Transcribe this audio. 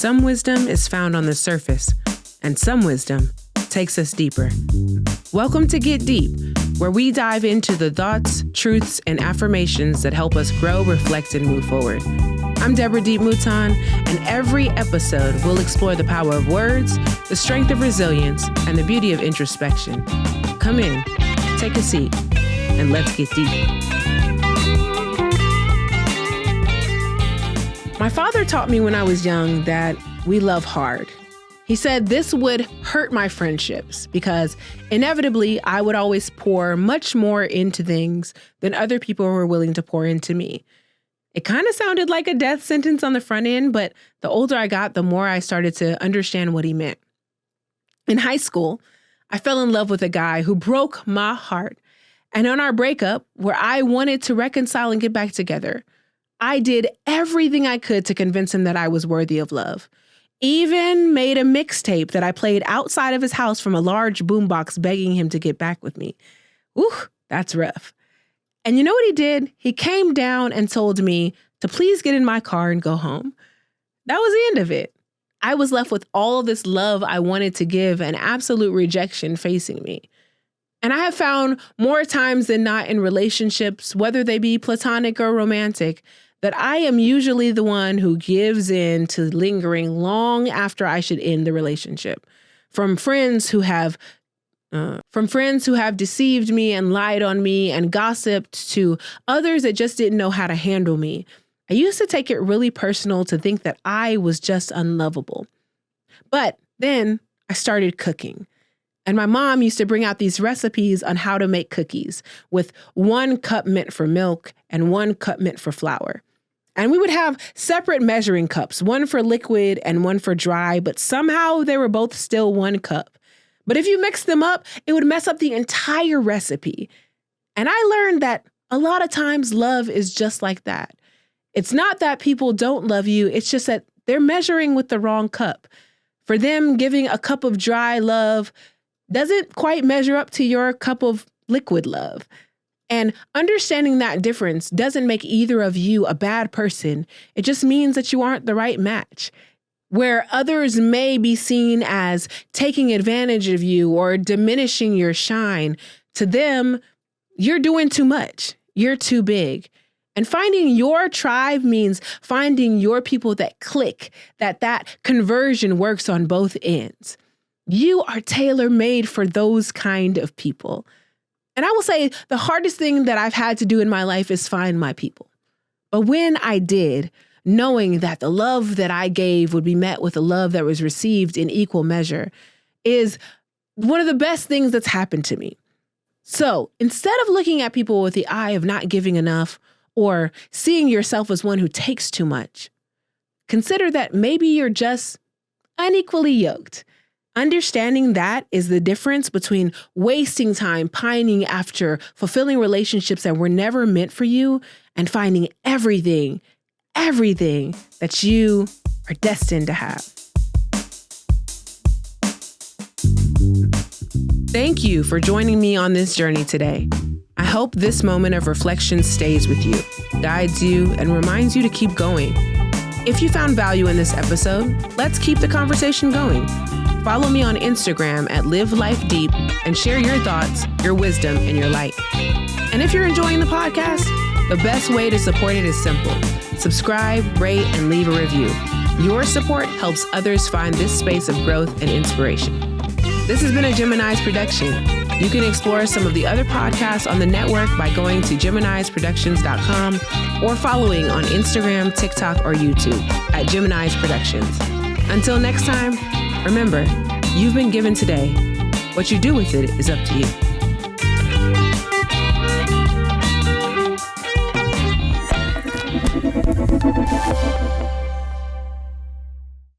Some wisdom is found on the surface, and some wisdom takes us deeper. Welcome to Get Deep, where we dive into the thoughts, truths, and affirmations that help us grow, reflect, and move forward. I'm Deborah D.E.E.P, Mouton, and every episode we'll explore the power of words, the strength of resilience, and the beauty of introspection. Come in, take a seat, and let's get deep. My father taught me when I was young that we love hard. He said this would hurt my friendships because inevitably I would always pour much more into things than other people were willing to pour into me. It kind of sounded like a death sentence on the front end, but the older I got, the more I started to understand what he meant. In high school, I fell in love with a guy who broke my heart. And on our breakup, where I wanted to reconcile and get back together, I did everything I could to convince him that I was worthy of love. Even made a mixtape that I played outside of his house from a large boombox begging him to get back with me. Ooh, that's rough. And you know what he did? He came down and told me to please get in my car and go home. That was the end of it. I was left with all this love I wanted to give and absolute rejection facing me. And I have found more times than not in relationships, whether they be platonic or romantic, that I am usually the one who gives in to lingering long after I should end the relationship. From friends who have deceived me and lied on me and gossiped to others that just didn't know how to handle me. I used to take it really personal to think that I was just unlovable. But then I started cooking. And my mom used to bring out these recipes on how to make cookies with 1 cup meant for milk and 1 cup meant for flour. And we would have separate measuring cups, one for liquid and one for dry, but somehow they were both still 1 cup. But if you mix them up, it would mess up the entire recipe. And I learned that a lot of times love is just like that. It's not that people don't love you, it's just that they're measuring with the wrong cup. For them, giving a cup of dry love doesn't quite measure up to your cup of liquid love. And understanding that difference doesn't make either of you a bad person. It just means that you aren't the right match. Where others may be seen as taking advantage of you or diminishing your shine, to them, you're doing too much. You're too big. And finding your tribe means finding your people that click, that conversion works on both ends. You are tailor-made for those kind of people. And I will say the hardest thing that I've had to do in my life is find my people. But when I did, knowing that the love that I gave would be met with the love that was received in equal measure is one of the best things that's happened to me. So instead of looking at people with the eye of not giving enough or seeing yourself as one who takes too much, consider that maybe you're just unequally yoked. Understanding that is the difference between wasting time pining after fulfilling relationships that were never meant for you and finding everything that you are destined to have. Thank you for joining me on this journey today. I hope this moment of reflection stays with you, guides you, and reminds you to keep going. If you found value in this episode, let's keep the conversation going. Follow me on Instagram at Live Life Deep and share your thoughts, your wisdom, and your light. And if you're enjoying the podcast, the best way to support it is simple. Subscribe, rate, and leave a review. Your support helps others find this space of growth and inspiration. This has been a Gemini's production. You can explore some of the other podcasts on the network by going to GeminisProductions.com or following on Instagram, TikTok, or YouTube at Gemini's Productions. Until next time, remember, you've been given today. What you do with it is up to you.